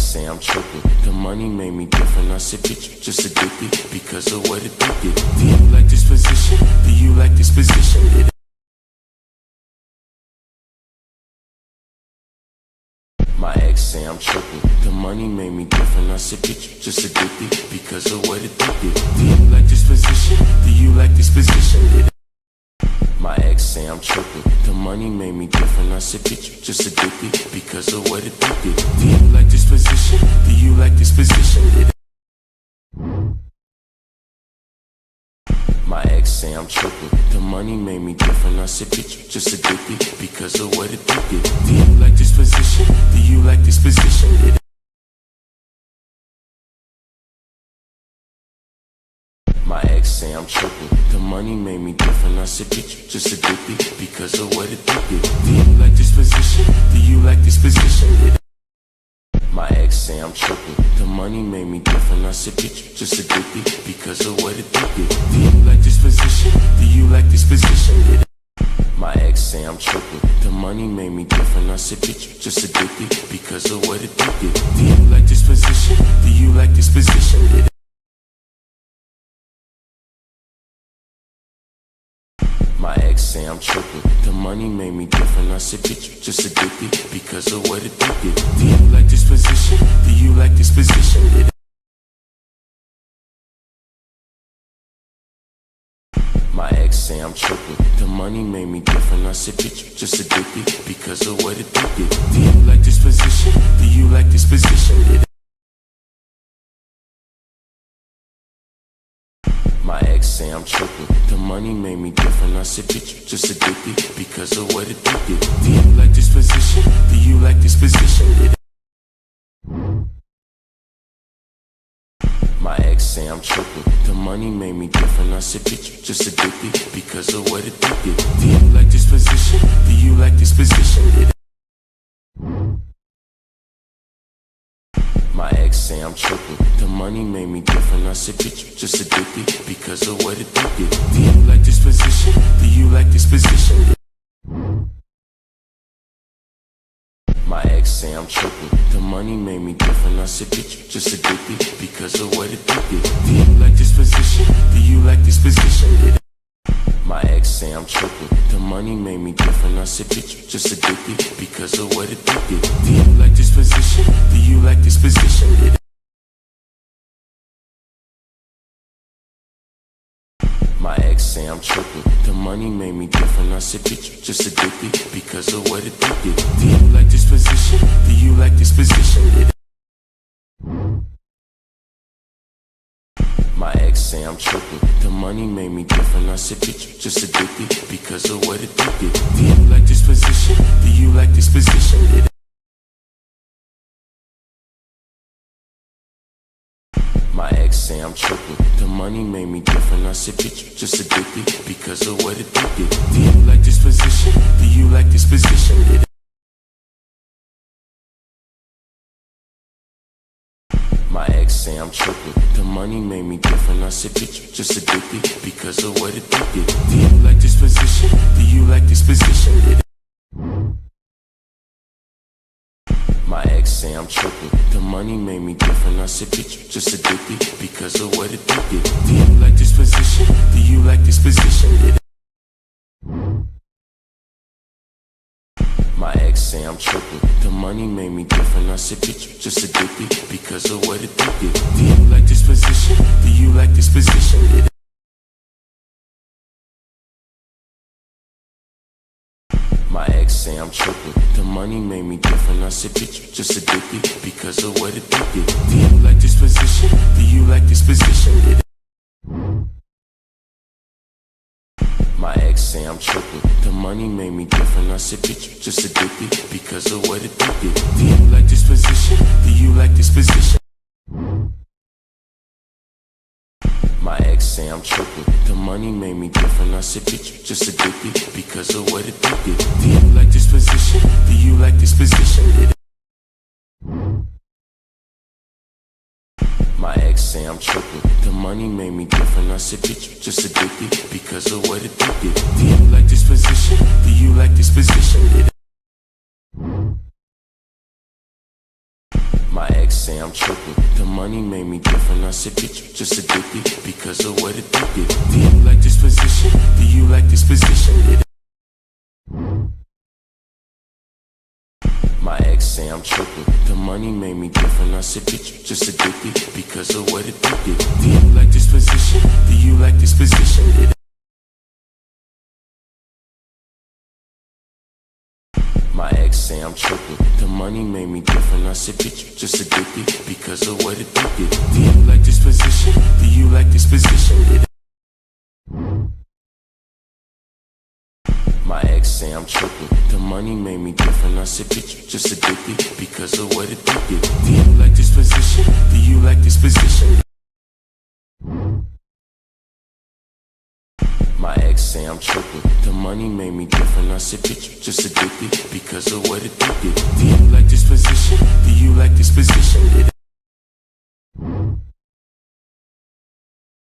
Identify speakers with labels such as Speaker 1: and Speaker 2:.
Speaker 1: ex say I'm tripping. The money made me different. I said, bitch, you just addicted because of what it did. Do you like this position? Do you like this position? My ex say I'm tripping. The money made me different. I said, bitch, you just addicted because of what it did. Do you like this position? Do you like this position? My ex say I'm tripping. The money made me different. I said, bitch, you just addicted because of what it did. Do you like this position? Do you like this position? My ex say I'm tripping. The money made me different. I said, bitch, you just addicted because of what it did. Do you like this position? Do you like this position? My ex say I'm tripping. The money made me different. I said, bitch, you just addicted because of what it did. Do you like this position? Do you like this position? My ex say I'm tripping. The money made me different. I said, bitch, you just addicted because of what it did. Do you like this position? Do you like this position? My ex say I'm tripping. The money made me different. I said, bitch, you just addicted because of what it did. Do you like this position? Do you like this position? My ex say I'm tripping. The money made me different. I said, bitch, you just addicted because of what it did. Do you like this position? Do you like this position? My ex say I'm tripping. The money made me different. I said, bitch, you just addicted because of what it did. Do you like this position? Do you like this position? My ex say I'm tripping. The money made me different. I said, bitch, you just addicted because of what it did. Do you like this position? Do you like this position? My ex say I'm tripping. The money made me different. I said, bitch, you just addicted because of what it did. Do you like this position? Do you like this position? My ex say I'm tripping. The money made me different. I said, bitch, you just addicted because of what it did. Do you like this position? Do you like this position? My ex say I'm tripping. The money made me different. I said, bitch, you just addicted because of what it did. Do you like this position? Do you like this position? My ex say I'm tripping. The money made me different. I said, bitch, you just addicted because of what it did. Do you like this position? Do you like this position? My ex say I'm tripping. The money made me different. I said, bitch, you just addicted because of what it did. Do you like this position? Do you like this position? My ex say I'm tripping. The money made me different. I said, bitch, you just addicted because of what it did. Do you like this position? Do you like this position? My ex say I'm tripping. The money made me different. I said, bitch, you just addicted because of what it did. Do you like this position? Do you like this position? My ex say I'm tripping. The money made me different. I said, bitch, you just addicted because of what it did. Do you like this position? Do you like this position? My ex say I'm tripping. The money made me different. I said, bitch, you just addicted because of what it did. Do you like this position? Do you like this position? My ex say I'm tripping. The money made me different. I said, bitch, you just addicted because of what it did. Do you like this position? Do you like this position? My ex say I'm tripping. The money made me different. I said, bitch, you just addicted because of what it did. Do you like this position? Do you like this position? My ex say I'm tripping. The money made me different. I said, bitch, you just addicted because of what it did. Do you like this position? Do you like this position? My ex say I'm tripping. The money made me different. I said, bitch, you just addicted because of what it did. Do you like this position? Do you like this position? My ex say I'm tripping. The money made me different. I said, bitch, you just addicted because of what it did. Do you like this position? Do you like this position? My ex say I'm tripping. The money made me different. I said, bitch, you just addicted because of what it did. Do you like this position? Do you like this position? My ex say I'm tripping. The money made me different. I said, bitch, you just addicted because of what it did. Do you like this position? Do you like this position? My ex say I'm tripping. The money made me different. I said, bitch, you just addicted because of what it did. Do you like this position? Do you like this position? My ex say I'm tripping. The money made me different. I said, bitch, you just addicted because of what it did. Do you like this position? Do you like this position? My ex say I'm tripping. The money made me different. I said, bitch, you just addicted because of what it did. Do you like this position? Do you like